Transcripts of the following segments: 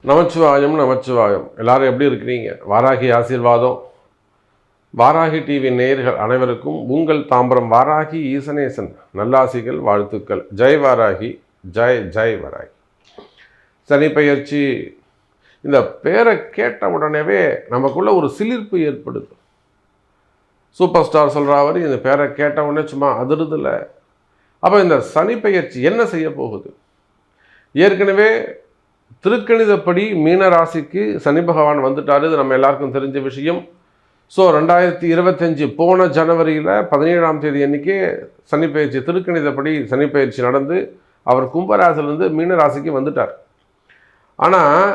நமச்சிவாயம் நமச்சிவாயம். எல்லாரும் எப்படி இருக்கிறீங்க? வாராகி ஆசீர்வாதம். வாராகி டிவி நேயர்கள் அனைவருக்கும் உங்கள் தாம்பரம் வாராகி ஈசனேசன் நல்லாசிகள், வாழ்த்துக்கள். ஜெய் வாராகி, ஜெய் ஜெய் வாராகி. சனி பெயர்ச்சி, இந்த பேரை கேட்ட உடனேவே நமக்குள்ள ஒரு சிலிர்ப்பு ஏற்படுது. சூப்பர் ஸ்டார் சொல்கிறவர் இந்த பேரை கேட்ட உடனே சும்மா அதிருதில்லை. அப்போ இந்த சனி பெயர்ச்சி என்ன செய்ய போகுது? ஏற்கனவே திருக்கணிதப்படி மீன ராசிக்கு சனி பகவான் வந்துட்டார். இது நம்ம எல்லாருக்கும் தெரிஞ்ச விஷயம். ஸோ 2025 போன ஜனவரியில் 17ஆம் தேதி அன்றைக்கே சனி பயிற்சி, திருக்கணிதப்படி சனி பயிற்சி நடந்து அவர் கும்பராசிலேருந்து மீன ராசிக்கு வந்துட்டார். ஆனால்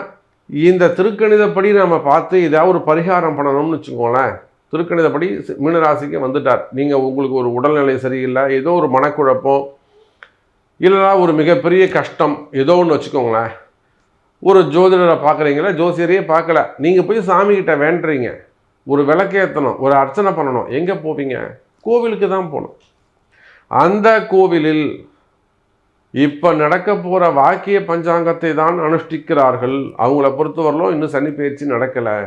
இந்த திருக்கணிதப்படி நம்ம பார்த்து ஏதாவது ஒரு பரிகாரம் பண்ணணும்னு வச்சுக்கோங்களேன். திருக்கணிதப்படி மீனராசிக்கு வந்துட்டார். நீங்கள் உங்களுக்கு ஒரு உடல்நிலை சரியில்லை, ஏதோ ஒரு மனக்குழப்பம், இல்லைனா ஒரு மிகப்பெரிய கஷ்டம், ஏதோ ஒன்று வச்சுக்கோங்களேன். ஒரு ஜோதிடரை பார்க்குறீங்களா, ஜோசியரையே பார்க்கல, நீங்கள் போய் சாமிகிட்ட வேண்டுறீங்க, ஒரு விளக்கேற்றணும், ஒரு அர்ச்சனை பண்ணணும். எங்கே போவீங்க? கோவிலுக்கு தான் போகணும். அந்த கோவிலில் இப்போ நடக்க போகிற வாக்கிய பஞ்சாங்கத்தை தான் அனுஷ்டிக்கிறார்கள். அவங்கள பொறுத்தவரையிலும் இன்னும் சனி பயிற்சி நடக்கலை.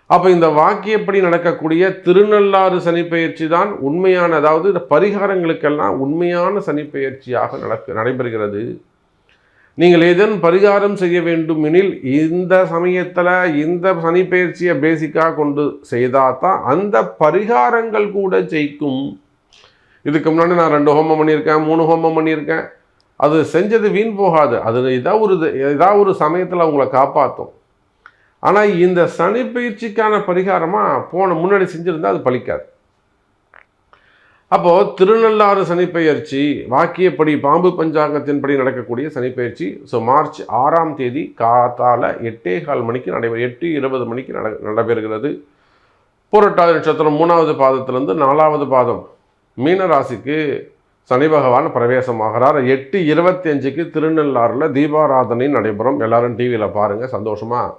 அப்போ இந்த வாக்கியப்படி நடக்கக்கூடிய திருநள்ளாறு சனி பயிற்சி தான் உண்மையான, அதாவது இந்த பரிகாரங்களுக்கெல்லாம் உண்மையான சனி பயிற்சியாக நடைபெறுகிறது. நீங்கள் ஏதேனும் பரிகாரம் செய்ய வேண்டும் எனில் இந்த சமயத்தில் இந்த சனி பயிற்சியை பேசிக்காக கொண்டு செய்தால் தான் அந்த பரிகாரங்கள் கூட ஜெயிக்கும். இதுக்கு முன்னாடி நான் 2 ஹோமம் பண்ணியிருக்கேன், 3 ஹோமம் பண்ணியிருக்கேன். அது செஞ்சது வீண் போகாது. அது ஏதாவது ஒரு சமயத்தில் அவங்கள காப்பாற்றும். ஆனால் இந்த சனி பயிற்சிக்கான பரிகாரமாக முன்னாடி செஞ்சுருந்தால் அது பலிக்காது. அப்போது திருநள்ளாறு சனி பயிற்சி வாக்கியப்படி பாம்பு பஞ்சாங்கத்தின்படி நடக்கக்கூடிய சனி பயிற்சி. ஸோ மார்ச் 6ஆம் தேதி காத்தால 8:15 மணிக்கு 8:20 மணிக்கு நடைபெறுகிறது. புரட்டாதி நட்சத்திரம் 3வது பாதத்திலிருந்து 4வது பாதம் மீன ராசிக்கு சனி பகவான் பிரவேசமாகிறார். 8:25க்கு திருநள்ளாறில் தீபாராதனை நடைபெறும். எல்லாரும் டிவியில் பாருங்கள், சந்தோஷமாக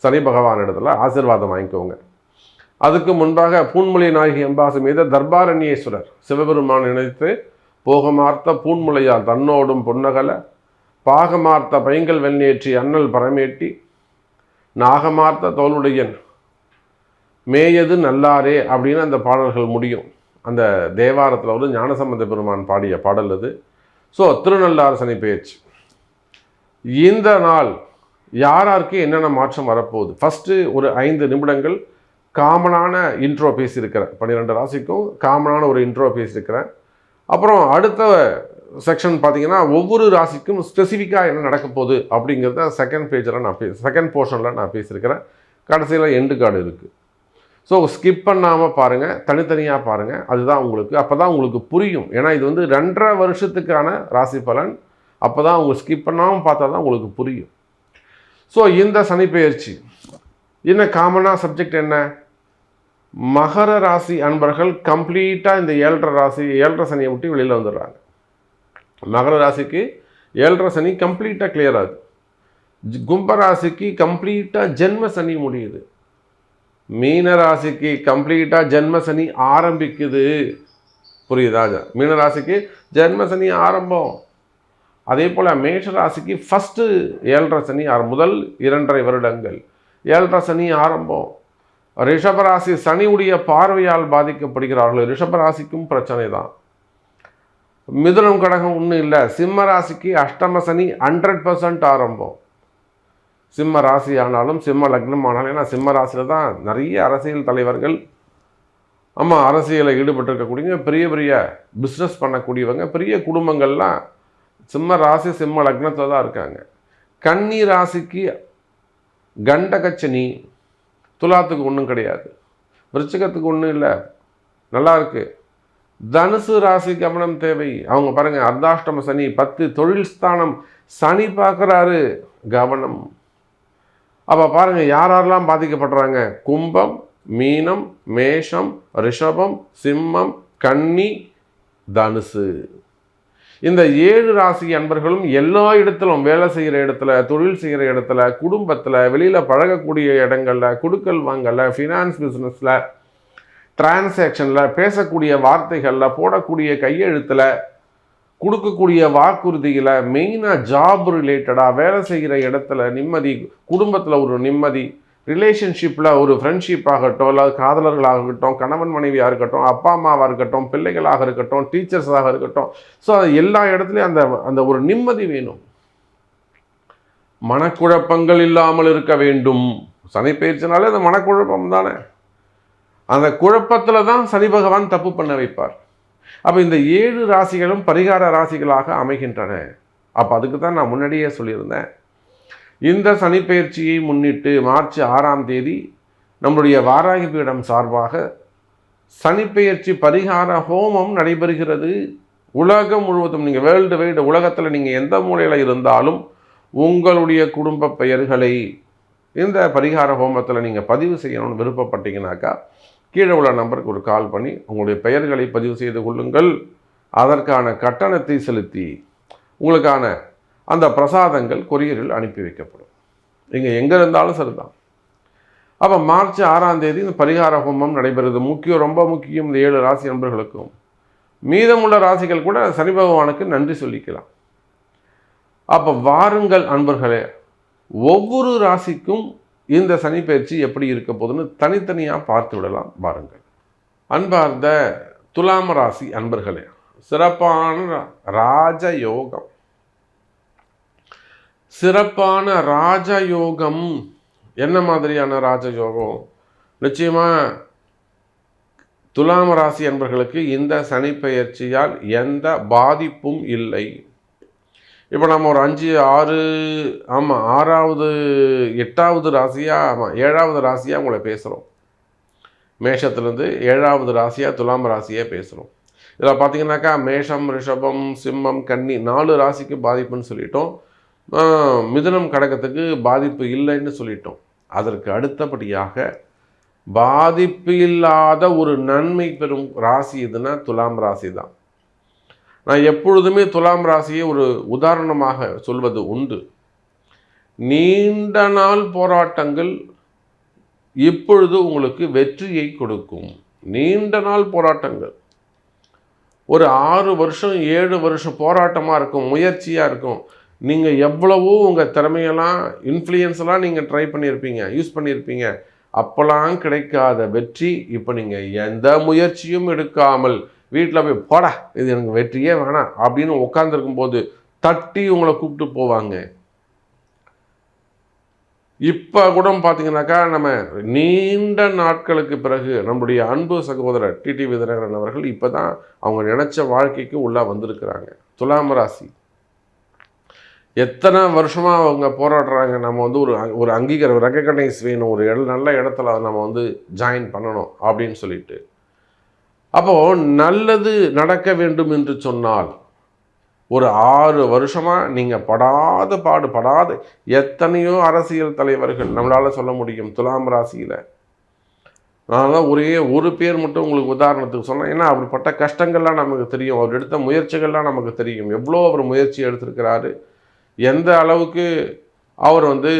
சனி பகவான் இடத்துல ஆசீர்வாதம் வாங்கிக்கோங்க. அதுக்கு முன்பாக பூன்முலை நாயகி அம்பாசு மீது தர்பாரண்யேஸ்வரர் சிவபெருமான் நினைத்து போகமார்த்த பூன்முலையால் தன்னோடும் பொன்னகல பாகமார்த்த பைங்கல் வெண்ணேற்றி அண்ணல் பரமேட்டி நாகமார்த்த தோளுடையன் மேயது நல்லாரே அப்படின்னு அந்த பாடல்கள் முடியும். அந்த தேவாரத்தில் வந்து ஞானசம்பந்த பெருமான் பாடிய பாடல் அது. ஸோ திருநள்ளாறு சனி பயிற்சி இந்த நாள் யாராருக்கு என்னென்ன மாற்றம் வரப்போகுது? ஃபஸ்ட்டு ஒரு 5 நிமிடங்கள் காமனான இன்ட்ரோ பேசியிருக்கிறேன். 12 ராசிக்கும் காமனான ஒரு இன்ட்ரோ பேசியிருக்கிறேன். அப்புறம் அடுத்த செக்ஷன் பார்த்தீங்கன்னா ஒவ்வொரு ராசிக்கும் ஸ்பெசிஃபிக்காக என்ன நடக்க போகுது அப்படிங்கிறத செகண்ட் போர்ஷனில் நான் பேசியிருக்கிறேன். கடைசியில் எண்டு கார்டு இருக்குது. ஸோ ஸ்கிப் பண்ணாமல் பாருங்கள், தனித்தனியாக பாருங்கள். அதுதான் உங்களுக்கு, அப்போ தான் உங்களுக்கு புரியும். ஏன்னா இது வந்து 2.5 வருஷத்துக்கான ராசி பலன். அப்போ தான் உங்களுக்கு ஸ்கிப் பண்ணாமல் பார்த்தா தான் உங்களுக்கு புரியும். ஸோ இந்த சனி பெயர்ச்சி என்ன காமனாக சப்ஜெக்ட் என்ன? மகர ராசி அன்பர்கள் கம்ப்ளீட்டாக இந்த 7.5 சனியை விட்டு வெளியில் வந்துடுறாங்க. மகர ராசிக்கு 7.5 சனி கம்ப்ளீட்டாக கிளியர் ஆகுது. கும்பராசிக்கு கம்ப்ளீட்டாக ஜென்ம சனி முடியுது. மீன ராசிக்கு கம்ப்ளீட்டாக ஜென்ம சனி ஆரம்பிக்குது. புரியுதா? மீன ராசிக்கு ஜென்ம சனி ஆரம்பம். அதே போல் மேஷ ராசிக்கு ஃபஸ்ட்டு 7.5 சனி முதல் 2.5 வருடங்கள் 7.5 சனி ஆரம்பம். ரிஷபராசி சனியுடைய பார்வையால் பாதிக்கப்படுகிறார்கள். ரிஷபராசிக்கும் பிரச்சனை தான். மிதுனம் கடகம் ஒன்றும் இல்லை. சிம்ம ராசிக்கு அஷ்டம சனி 100% ஆரம்பம். சிம்ம ராசி ஆனாலும் சிம்ம லக்னம் ஆனாலும், ஏன்னா சிம்ம ராசியில் தான் நிறைய அரசியல் தலைவர்கள், அரசியலில் ஈடுபட்டிருக்கக்கூடிய பெரிய பெரிய பிஸ்னஸ் பண்ணக்கூடியவங்க, பெரிய குடும்பங்கள்லாம் சிம்ம ராசி சிம்ம லக்னத்தில் தான் இருக்காங்க. கன்னி ராசிக்கு கண்டகச்சனி, துலாத்துக்கு ஒன்றும் கிடையாது, விருச்சிகத்துக்கு ஒன்றும் இல்லை, நல்லா இருக்கு. தனுசு ராசி கவனம் தேவை. அவங்க பாருங்கள், அர்த்தாஷ்டம சனி 10 தொழில் ஸ்தானம் சனி பார்க்குறாரு, கவனம். அப்போ பாருங்கள் யாரெல்லாம் பாதிக்கப்படுறாங்க? கும்பம், மீனம், மேஷம், ரிஷபம், சிம்மம், கன்னி, தனுசு. இந்த 7 ராசி அன்பர்களும் எல்லா இடத்திலும், வேலை செய்கிற இடத்துல, தொழில் செய்கிற இடத்துல, குடும்பத்தில், வெளியில் பழகக்கூடிய இடங்களில், கொடுக்கல் வாங்கல, ஃபினான்ஸ் பிஸ்னஸில், டிரான்சாக்ஷனில், பேசக்கூடிய வார்த்தைகளில், போடக்கூடிய கையெழுத்தில், கொடுக்கக்கூடிய வாக்குறுதியில் மெயினாக ஜாப் ரிலேட்டடாக வேலை செய்கிற இடத்துல நிம்மதி, குடும்பத்தில் ஒரு நிம்மதி, ரிலேஷன்ஷிப்பில் ஒரு ஃப்ரெண்ட்ஷிப் ஆகட்டும், இல்லை காதலர்களாக இருக்கட்டும், கணவன் மனைவியாக இருக்கட்டும், அப்பா அம்மாவாக இருக்கட்டும், பிள்ளைகளாக இருக்கட்டும், டீச்சர்ஸாக இருக்கட்டும், ஸோ அது எல்லா இடத்துலையும் அந்த அந்த ஒரு நிம்மதி வேணும். மனக்குழப்பங்கள் இல்லாமல் இருக்க வேண்டும். சனி பயிற்சினாலே அந்த மனக்குழப்பம் தானே. அந்த குழப்பத்தில் தான் சனி பகவான் தப்பு பண்ண வைப்பார். அப்போ இந்த 7 ராசிகளும் பரிகார ராசிகளாக அமைகின்றன. அப்போ அதுக்கு தான் நான் முன்னாடியே சொல்லியிருந்தேன். இந்த சனிப்பெயர்ச்சியை முன்னிட்டு மார்ச் 6ஆம் தேதி நம்முடைய வாராகி பீடம் சார்பாக சனிப்பெயர்ச்சி பரிகார ஹோமம் நடைபெறுகிறது. உலகம் முழுவதும், நீங்கள் வேர்ல்டு வைடு உலகத்தில் நீங்கள் எந்த மூலையில் இருந்தாலும் உங்களுடைய குடும்ப பெயர்களை இந்த பரிகார ஹோமத்தில் நீங்கள் பதிவு செய்யணும்னு விருப்பப்பட்டீங்கன்னாக்கா கீழே உள்ள நம்பருக்கு ஒரு கால் பண்ணி உங்களுடைய பெயர்களை பதிவு செய்து கொள்ளுங்கள். அதற்கான கட்டணத்தை செலுத்தி உங்களுக்கான அந்த பிரசாதங்கள் கொரியரில் அனுப்பி வைக்கப்படும். நீங்கள் எங்கே இருந்தாலும் சரிதான். அப்போ மார்ச் 6ஆம் தேதி இந்த பரிகார ஹோமம் நடைபெறுது. ரொம்ப முக்கியம் இந்த 7 ராசி நண்பர்களுக்கும். மீதமுள்ள ராசிகள் கூட சனி பகவானுக்கு நன்றி சொல்லிக்கலாம். அப்போ வாருங்கள் அன்பர்களே, ஒவ்வொரு ராசிக்கும் இந்த சனி பயிற்சி எப்படி இருக்க போகுதுன்னு தனித்தனியாக பார்த்து விடலாம். பாருங்கள். அன்பார்ந்த துலாம் ராசி அன்பர்களே, சிறப்பான ராஜயோகம். சிறப்பான ராஜயோகம். என்ன மாதிரியான ராஜயோகம்? நிச்சயமாக துலாம் ராசி அன்பர்களுக்கு இந்த சனி பயிற்சியால் எந்த பாதிப்பும் இல்லை. இப்போ நம்ம ஒரு 5, 6, ஆமாம் 6வது 8வது ராசியாக, ஆமாம் 7வது ராசியாக உங்களை பேசுகிறோம். மேஷத்துலேருந்து 7வது ராசியாக துலாம் ராசியாக பேசுகிறோம். இதில் பார்த்தீங்கன்னாக்கா மேஷம், ரிஷபம், சிம்மம், கன்னி 4 ராசிக்கு பாதிப்புன்னு சொல்லிட்டோம். மிதுனம், கடகத்துக்கு பாதிப்பு இல்லைன்னு சொல்லிட்டோம். அதற்கு அடுத்தபடியாக பாதிப்பு இல்லாத ஒரு நன்மை பெறும் ராசி எதுனா துலாம் ராசி தான். நான் எப்பொழுதுமே துலாம் ராசியை ஒரு உதாரணமாக சொல்வது உண்டு. நீண்ட நாள் போராட்டங்கள் இப்பொழுது உங்களுக்கு வெற்றியை கொடுக்கும். நீண்ட நாள் போராட்டங்கள் ஒரு 6 வருஷம் 7 வருஷம் போராட்டமாக இருக்கும், முயற்சியாக இருக்கும். நீங்கள் எவ்வளவோ உங்கள் திறமையெல்லாம், இன்ஃப்ளூயன்ஸ்லாம் நீங்கள் ட்ரை பண்ணியிருப்பீங்க, யூஸ் பண்ணியிருப்பீங்க. அப்போலாம் கிடைக்காத வெற்றி இப்போ நீங்கள் எந்த முயற்சியும் எடுக்காமல் வீட்டில் போய் போடா இது எனக்கு வெற்றியே வேணாம் அப்படின்னு உட்காந்துருக்கும் போது தட்டி உங்களை கூப்பிட்டு போவாங்க. இப்போ கூட பார்த்தீங்கன்னாக்கா நம்ம நீண்ட நாட்களுக்கு பிறகு நம்முடைய அன்பு சகோதரர் டிடிவி தினகரன் அவர்கள் இப்போ தான் அவங்க நினச்ச வாழ்க்கைக்கு உள்ளே வந்திருக்கிறாங்க. துலாம் ராசி எத்தனை வருஷமாக அவங்க போராடுறாங்க. நம்ம வந்து ஒரு அங்கீகாரம், ரெகக்னைஸ் வேணும், ஒரு நல்ல இடத்துல நம்ம வந்து ஜாயின் பண்ணணும் அப்படின்னு சொல்லிட்டு. அப்போது நல்லது நடக்க வேண்டும் என்று சொன்னால் ஒரு 6 வருஷமாக நீங்கள் படாத எத்தனையோ அரசியல் தலைவர்கள் நம்மளால் சொல்ல முடியும் துலாம் ராசியில். நான் தான் ஒரே ஒரு பேர் மட்டும் உங்களுக்கு உதாரணத்துக்கு சொன்னேன். ஏன்னா அவர் பட்ட கஷ்டங்கள்லாம் நமக்கு தெரியும், அவர் எடுத்த முயற்சிகள்லாம் நமக்கு தெரியும். எவ்வளோ அவர் முயற்சி எடுத்திருக்கிறாரு, எந்த அளவுக்கு அவர் வந்து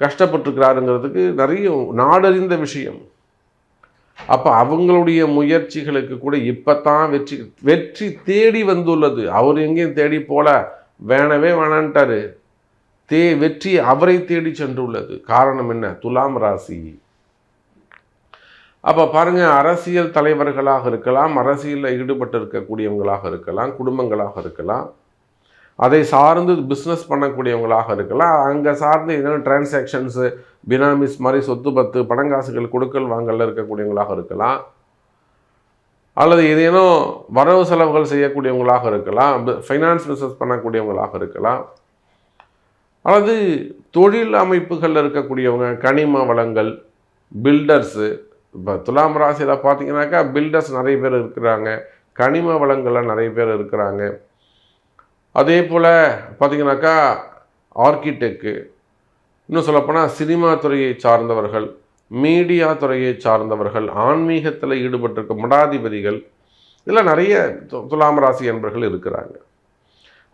கஷ்டப்பட்டுருக்கிறாருங்கிறதுக்கு நிறைய நாடறிந்த விஷயம். அப்போ அவங்களுடைய முயற்சிகளுக்கு கூட இப்போ தான் வெற்றி தேடி வந்துள்ளது. அவர் எங்கேயும் தேடி போல, வேணவே வேணான்ட்டாரு. வெற்றி அவரை தேடி சென்றுள்ளது. காரணம் என்ன? துலாம் ராசி. அப்போ பாருங்கள், அரசியல் தலைவர்களாக இருக்கலாம், அரசியலில் ஈடுபட்டு இருக்கக்கூடியவங்களாக இருக்கலாம், குடும்பங்களாக இருக்கலாம், அதை சார்ந்து பிஸ்னஸ் பண்ணக்கூடியவங்களாக இருக்கலாம், அங்கே சார்ந்து என்னென்ன டிரான்சாக்ஷன்ஸு, பினாமிஸ் மாதிரி சொத்து பத்து பணங்காசுகள் கொடுக்கல் வாங்கல இருக்கக்கூடியவங்களாக இருக்கலாம், அல்லது ஏதேனும் வரவு செலவுகள் செய்யக்கூடியவங்களாக இருக்கலாம், ஃபைனான்ஸ் பிஸ்னஸ் பண்ணக்கூடியவங்களாக இருக்கலாம், அல்லது தொழில் அமைப்புகளில் இருக்கக்கூடியவங்க, கனிம வளங்கள், பில்டர்ஸு. இப்போ துலாம் ராசியில் பார்த்தீங்கன்னாக்கா பில்டர்ஸ் நிறைய பேர் இருக்கிறாங்க, கனிம வளங்களில் நிறைய பேர் இருக்கிறாங்க. அதே போல் பார்த்திங்கனாக்கா ஆர்கிடெக்டு, இன்னும் சொல்லப்போனால் சினிமா துறையை சார்ந்தவர்கள், மீடியா துறையை சார்ந்தவர்கள், ஆன்மீகத்தில் ஈடுபட்டிருக்க மடாதிபதிகள், இதெல்லாம் நிறைய துலாம் ராசி என்பவர்கள் இருக்கிறாங்க.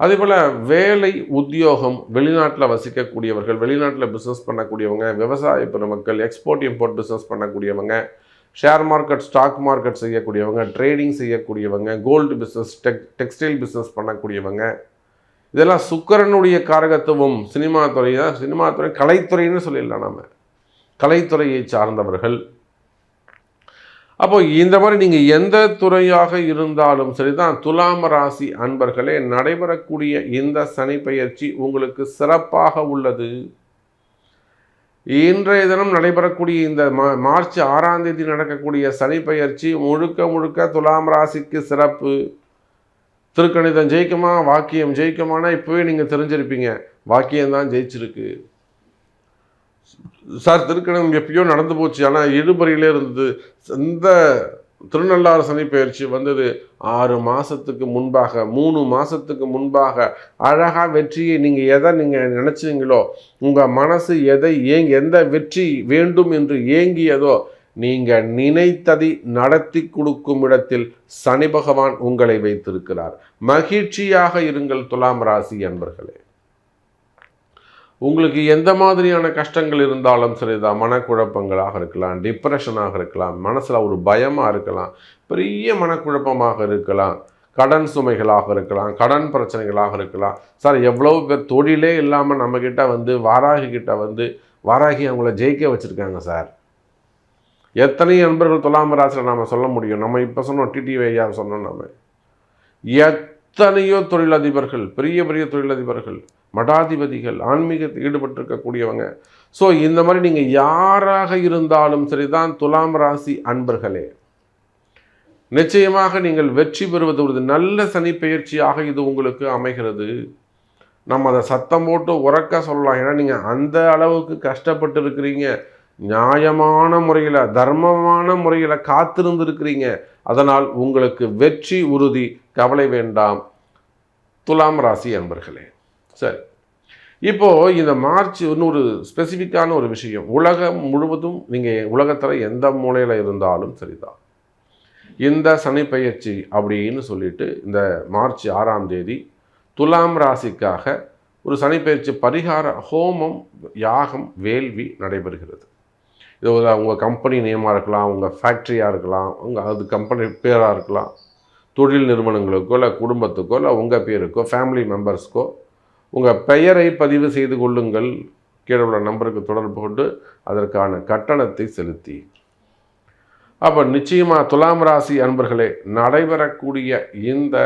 அதே போல் வேலை, உத்தியோகம், வெளிநாட்டில் வசிக்கக்கூடியவர்கள், வெளிநாட்டில் பிஸ்னஸ் பண்ணக்கூடியவங்க, விவசாய பெருமக்கள், எக்ஸ்போர்ட் இம்போர்ட் பிஸ்னஸ் பண்ணக்கூடியவங்க, ஷேர் மார்க்கெட், ஸ்டாக் மார்க்கெட் செய்யக்கூடியவங்க, ட்ரேடிங் செய்யக்கூடியவங்க, கோல்டு பிஸ்னஸ், டெக்ஸ்டைல் பிஸ்னஸ் பண்ணக்கூடியவங்க, இதெல்லாம் சுக்கிரனுடைய காரகத்துவம். சினிமா துறை கலைத்துறைன்னு சொல்லிடலாம், நம்ம கலைத்துறையை சார்ந்தவர்கள். அப்போ இந்த மாதிரி நீங்கள் எந்த துறையாக இருந்தாலும் சரிதான், துலாம் ராசி அன்பர்களே, நடைபெறக்கூடிய இந்த சனி பெயர்ச்சி உங்களுக்கு சிறப்பாக உள்ளது. இன்றைய தினம் நடைபெறக்கூடிய இந்த மார்ச் 6ஆம் தேதி நடக்கக்கூடிய சனி பெயர்ச்சி முழுக்க முழுக்க துலாம் ராசிக்கு சிறப்பு. திருக்கணிதம் ஜெயிக்குமா, வாக்கியம் ஜெயிக்குமானா இப்போவே நீங்கள் தெரிஞ்சிருப்பீங்க, வாக்கியம்தான் ஜெயிச்சிருக்கு. சார் திருக்கணிதம் எப்பயோ நடந்து போச்சு, ஆனால் இழுபறியிலே இருந்தது. இந்த திருநள்ளாறு சனி பெயர்ச்சி வந்தது 6 மாதத்துக்கு முன்பாக, 3 மாதத்துக்கு முன்பாக. அழகாக வெற்றியை நீங்கள் எதை நீங்கள் நினச்சிங்களோ, உங்கள் மனசு எதை எந்த வெற்றி வேண்டும் என்று ஏங்கியதோ, நீங்கள் நினைத்ததை நடத்தி கொடுக்கும் இடத்தில் சனி பகவான் உங்களை வைத்திருக்கிறார். மகிழ்ச்சியாக இருங்கள் துலாம் ராசி அன்பர்களே. உங்களுக்கு எந்த மாதிரியான கஷ்டங்கள் இருந்தாலும் சரிதான், மனக்குழப்பங்களாக இருக்கலாம், டிப்ரெஷனாக இருக்கலாம், மனசில் ஒரு பயமாக இருக்கலாம், பெரிய மனக்குழப்பமாக இருக்கலாம், கடன் சுமைகளாக இருக்கலாம், கடன் பிரச்சனைகளாக இருக்கலாம். சார் எவ்வளோ பேர் தொழிலே இல்லாமல் நம்மக்கிட்ட வந்து வாராகி அவங்கள ஜெயிக்க வச்சுருக்காங்க சார். எத்தனை நண்பர்கள் துலாம் ராசியில் நாம் சொல்ல முடியும்? நம்ம இப்போ சொன்னோம், டிடிவி ஐயா சொன்னோம், நம்ம எத்தனையோ தொழிலதிபர்கள், பெரிய பெரிய தொழிலதிபர்கள், மடாதிபதிகள், ஆன்மீகத்தில் ஈடுபட்டிருக்கக்கூடியவங்க. ஸோ இந்த மாதிரி நீங்கள் யாராக இருந்தாலும் சரிதான் துலாம் ராசி அன்பர்களே, நிச்சயமாக நீங்கள் வெற்றி பெறுவது ஒரு நல்ல சனி பெயர்ச்சியாக இது உங்களுக்கு அமைகிறது. நம்ம அதை சத்தம் போட்டு உறக்க சொல்லலாம். ஏன்னா நீங்கள் அந்த அளவுக்கு கஷ்டப்பட்டு இருக்கிறீங்க, நியாயமான முறையில், தர்மமான முறையில் காத்திருந்திருக்கிறீங்க. அதனால் உங்களுக்கு வெற்றி உறுதி, கவலை வேண்டாம் துலாம் ராசி அன்பர்களே. சரி, இப்போது இந்த மார்ச் இன்னொரு ஸ்பெசிஃபிக்கான ஒரு விஷயம். உலகம் முழுவதும் நீங்கள் உலகத்தில் எந்த மூலையில் இருந்தாலும் சரிதான், இந்த சனி பெயர்ச்சி அப்படின்னு சொல்லிட்டு இந்த மார்ச் 6ஆம் தேதி துலாம் ராசிக்காக ஒரு சனி பெயர்ச்சி பரிகார ஹோமம், யாகம், வேள்வி நடைபெறுகிறது. இது உங்கள் கம்பெனி நேமாக இருக்கலாம், உங்கள் ஃபேக்ட்ரியாக இருக்கலாம், அது கம்பெனி பேராக இருக்கலாம், தொழில் நிறுவனங்களுக்கோ இல்லை குடும்பத்துக்கோ இல்லை உங்கள் பேருக்கோ ஃபேமிலி மெம்பர்ஸ்க்கோ உங்கள் பெயரை பதிவு செய்து கொள்ளுங்கள். கீழே உள்ள நம்பருக்கு தொடர்பு கொண்டு அதற்கான கட்டணத்தை செலுத்தி. அப்போ நிச்சயமாக துலாம் ராசி அன்பர்களே, நடைபெறக்கூடிய இந்த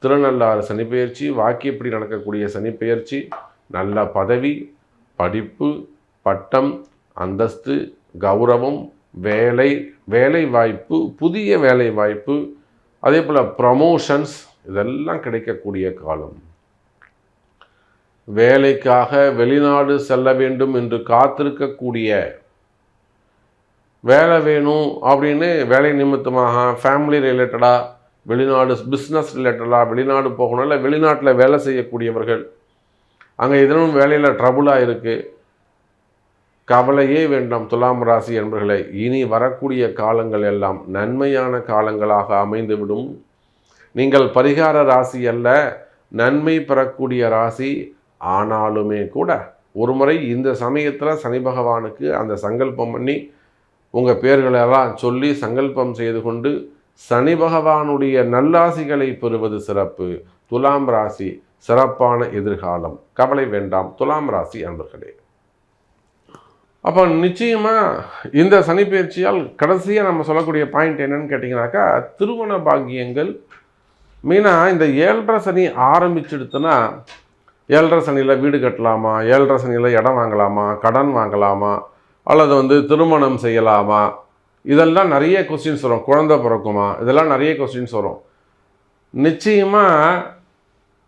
திருநள்ளாறு சனிப்பெயர்ச்சி, வாக்கியப்படி நடக்கக்கூடிய சனிப்பெயர்ச்சி, நல்ல பதவி, படிப்பு, பட்டம், அந்தஸ்து, கௌரவம், வேலை வாய்ப்பு, புதிய வேலை வாய்ப்பு, அதே போல் ப்ரமோஷன்ஸ், இதெல்லாம் கிடைக்கக்கூடிய காலம். வேலைக்காக வெளிநாடு செல்ல வேண்டும் என்று காத்திருக்கக்கூடிய, வேலை வேணும் அப்படின்னு வேலை நிமித்தமாக ஃபேமிலி ரிலேட்டடாக வெளிநாடு, பிஸ்னஸ் ரிலேட்டடாக வெளிநாடு போகணும், இல்லை வெளிநாட்டில் வேலை செய்யக்கூடியவர்கள், அங்கே எதுவும் வேலையில் ட்ரபுளாக இருக்குது, கவலையே வேண்டாம் துலாம் ராசி என்பவர்களை. இனி வரக்கூடிய காலங்கள் எல்லாம் நன்மையான காலங்களாக அமைந்துவிடும். நீங்கள் பரிகார ராசி அல்ல, நன்மை பெறக்கூடிய ராசி. ஆனாலுமே கூட ஒரு முறை இந்த சமயத்தில் சனி பகவானுக்கு அந்த சங்கல்பம் பண்ணி உங்கள் பேர்களெல்லாம் சொல்லி சங்கல்பம் செய்து கொண்டு சனி பகவானுடைய நல்லாசிகளை பெறுவது சிறப்பு. துலாம் ராசி சிறப்பான எதிர்காலம், கவலை வேண்டாம் துலாம் ராசி அன்பர்களே. அப்போ நிச்சயமாக இந்த சனி பயிற்சியால் கடைசியாக நம்ம சொல்லக்கூடிய பாயிண்ட் என்னன்னு கேட்டிங்கனாக்கா, திருமண பாக்கியங்கள். மெயினாக இந்த 7.5 சனி ஆரம்பிச்சுடுத்துன்னா, 7.5 சனியில் வீடு கட்டலாமா, 7.5 சனியில் இடம் வாங்கலாமா, கடன் வாங்கலாமா, அல்லது திருமணம் செய்யலாமா, இதெல்லாம் நிறைய கொஸ்டின்ஸ் வரும். குழந்தை பிறக்குமா, இதெல்லாம் நிறைய கொஸ்டின்ஸ் வரும். நிச்சயமாக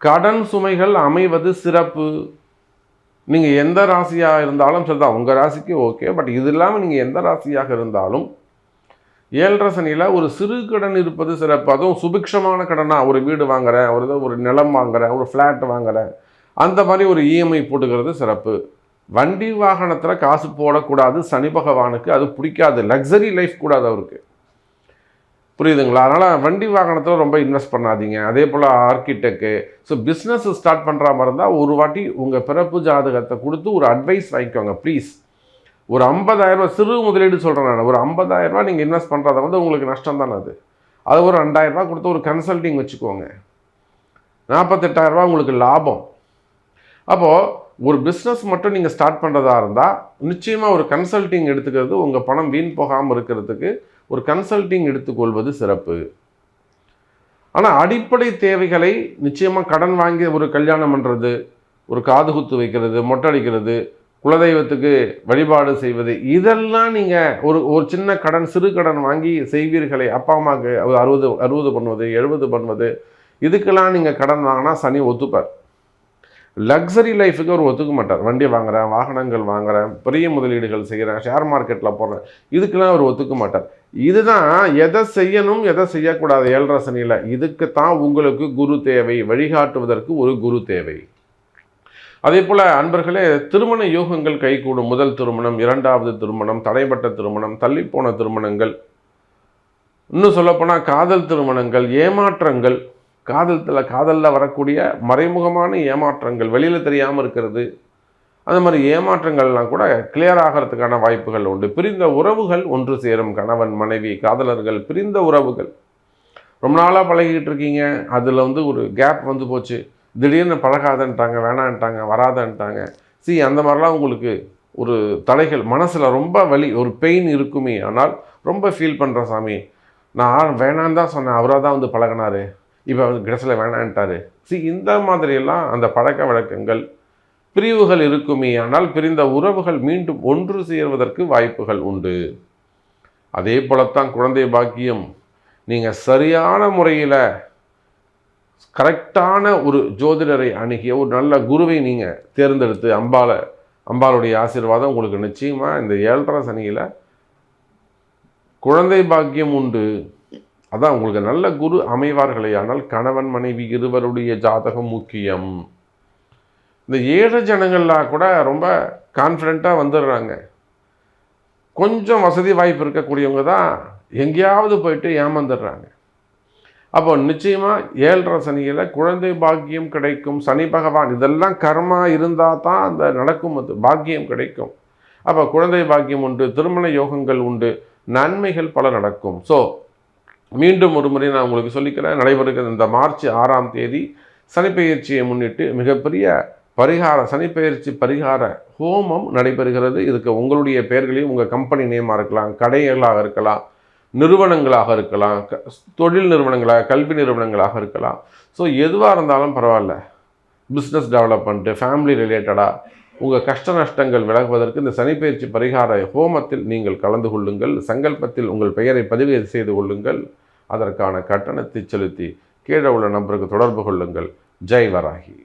கடன் சுமைகள் அமைவது சிறப்பு. நீங்கள் எந்த ராசியாக இருந்தாலும் சரிதான், உங்கள் ராசிக்கு ஓகே. பட் இது இல்லாமல் நீங்கள் எந்த ராசியாக இருந்தாலும் 7.5 சனியில் ஒரு சிறு கடன் இருப்பது சிறப்பு. அதுவும் சுபிக்ஷமான கடனாக, ஒரு வீடு வாங்குகிறேன், ஒரு நிலம் வாங்குகிறேன், ஒரு ஃப்ளாட் வாங்குகிறேன், அந்த மாதிரி ஒரு இஎம்ஐ போட்டுக்கிறது சிறப்பு. வண்டி வாகனத்தில் காசு போடக்கூடாது, சனி பகவானுக்கு அது பிடிக்காது. லக்ஸரி லைஃப் கூடாது அவருக்கு, புரியுதுங்களா? அதனால் வண்டி வாகனத்தில் ரொம்ப இன்வெஸ்ட் பண்ணாதீங்க. அதே போல் ஆர்கிடெக்டு, ஸோ பிஸ்னஸ் ஸ்டார்ட் பண்ணுற மாதிரி இருந்தால் ஒரு வாட்டி உங்கள் பிறப்பு ஜாதகத்தை கொடுத்து ஒரு அட்வைஸ் வாங்கிக்கோங்க ப்ளீஸ். ஒரு 50,000 சிறு முதலீடு சொல்கிறேன் நான். ஒரு 50,000 நீங்கள் இன்வெஸ்ட் பண்ணுறத வந்து உங்களுக்கு நஷ்டம் தானே அது. அது ஒரு 2,000 கொடுத்து ஒரு கன்சல்டிங் வச்சுக்கோங்க, 48,000 உங்களுக்கு லாபம். அப்போது ஒரு பிஸ்னஸ் மட்டும் நீங்கள் ஸ்டார்ட் பண்ணுறதா இருந்தால் நிச்சயமாக ஒரு கன்சல்டிங் எடுத்துக்கிறது, உங்கள் பணம் வீண் போகாமல் இருக்கிறதுக்கு ஒரு கன்சல்டிங் எடுத்துக்கொள்வது சிறப்பு. ஆனால் அடிப்படை தேவைகளை நிச்சயமாக கடன் வாங்கி ஒரு கல்யாணம் பண்ணுறது, ஒரு காது குத்து வைக்கிறது, மொட்டை அடிக்கிறது, குலதெய்வத்துக்கு வழிபாடு செய்வது, இதெல்லாம் நீங்கள் ஒரு சின்ன கடன், சிறு கடன் வாங்கி செய்வீர்களே, அப்பா அம்மாவுக்கு 60 பண்ணுவது, 70 பண்ணுவது, இதுக்கெல்லாம் நீங்கள் கடன் வாங்கினா சனி ஒத்துப்பார். லக்ஸரி லைஃபுக்கு அவர் ஒத்துக்க மாட்டார். வண்டி வாங்குகிறேன், வாகனங்கள் வாங்குகிறேன், பெரிய முதலீடுகள் செய்கிறேன், ஷேர் மார்க்கெட்டில் போடுறேன், இதுக்கெல்லாம் அவர் ஒத்துக்க மாட்டார். இதுதான் எதை செய்யணும் எதை செய்யக்கூடாது 7.5 சனியில். இதுக்குத்தான் உங்களுக்கு குரு தேவை, வழிகாட்டுவதற்கு ஒரு குரு தேவை. அதே போல் அன்பர்களே, திருமண யோகங்கள் கைகூடும். முதல் திருமணம், 2வது திருமணம், தடைப்பட்ட திருமணம், தள்ளிப்போன திருமணங்கள், இன்னும் சொல்லப்போனால் காதல் திருமணங்கள், ஏமாற்றங்கள், காதலில் வரக்கூடிய மறைமுகமான ஏமாற்றங்கள், வெளியில் தெரியாமல் இருக்கிறது, அந்த மாதிரி ஏமாற்றங்கள்லாம் கூட கிளியர் ஆகிறதுக்கான வாய்ப்புகள் உண்டு. பிரிந்த உறவுகள் ஒன்று சேரும். கணவன் மனைவி காதலர்கள் பிரிந்த உறவுகள், ரொம்ப நாளாக பழகிட்டு இருக்கீங்க, அதில் ஒரு கேப் வந்து போச்சு, திடீர்னு பழகாதன்ட்டாங்க, வேணான்ட்டாங்க, வராதன்ட்டாங்க. அந்த மாதிரிலாம் உங்களுக்கு ஒரு தடைகள், மனசில் ரொம்ப வலி, ஒரு பெயின் இருக்குமே. ஆனால் ரொம்ப ஃபீல் பண்ணுற சாமி, நான் வேணான்னு தான் சொன்னேன், அவராக தான் பழகினார், இப்போ கடைசியில் வேணான்ட்டார். இந்த மாதிரியெல்லாம் அந்த பழக்க வழக்கங்கள், பிரிவுகள் இருக்குமே. ஆனால் பிரிந்த உறவுகள் மீண்டும் ஒன்று சேர்வதற்கு வாய்ப்புகள் உண்டு. அதே போலத்தான் குழந்தை பாக்கியம். நீங்கள் சரியான முறையில் கரெக்டான ஒரு ஜோதிடரை அணுகிய ஒரு நல்ல குருவை நீங்கள் தேர்ந்தெடுத்து, அம்பாளுடைய ஆசீர்வாதம் உங்களுக்கு நிச்சயமாக இந்த 7.5 சனியில் குழந்தை பாக்கியம் உண்டு. அதான் உங்களுக்கு நல்ல குரு அமைவார்களே. ஆனால் கணவன் மனைவி இருவருடைய ஜாதகம் முக்கியம். இந்த 7 ஜனங்கள்லாம் கூட ரொம்ப கான்ஃபிடெண்ட்டாக வந்துடுறாங்க. கொஞ்சம் வசதி வாய்ப்பு இருக்கக்கூடியவங்க தான் எங்கேயாவது போயிட்டு ஏமாந்துடுறாங்க. அப்போ நிச்சயமாக 7.5 சனியில் குழந்தை பாக்கியம் கிடைக்கும். சனி பகவான் இதெல்லாம் கர்மா இருந்தால் தான் அந்த நடக்கும், அது பாக்கியம் கிடைக்கும். அப்போ குழந்தை பாக்கியம் உண்டு, திருமண யோகங்கள் உண்டு, நன்மைகள் பல நடக்கும். மீண்டும் ஒரு முறை நான் உங்களுக்கு சொல்லிக்கிறேன், நடைபெறுகிற இந்த மார்ச் 6ஆம் தேதி சனிப்பெயர்ச்சியை முன்னிட்டு மிகப்பெரிய சனிப்பெயர்ச்சி பரிகார ஹோமம் நடைபெறுகிறது. இதுக்கு உங்களுடைய பெயர்களையும், உங்கள் கம்பெனி நேமாக இருக்கலாம், கடைகளாக இருக்கலாம், நிறுவனங்களாக இருக்கலாம், தொழில் நிறுவனங்களாக, கல்வி நிறுவனங்களாக இருக்கலாம். எதுவாக இருந்தாலும் பரவாயில்ல, பிஸ்னஸ் டெவலப்மெண்ட்டு, ஃபேமிலி ரிலேட்டடாக உங்கள் கஷ்ட நஷ்டங்கள் விலகுவதற்கு இந்த சனிப்பெயர்ச்சி பரிகார ஹோமத்தில் நீங்கள் கலந்து கொள்ளுங்கள். சங்கல்பத்தில் உங்கள் பெயரை பதிவு செய்து கொள்ளுங்கள். அதற்கான கட்டணத்தை செலுத்தி கீழே உள்ள நம்பருக்கு தொடர்பு கொள்ளுங்கள். ஜெய் வராகி.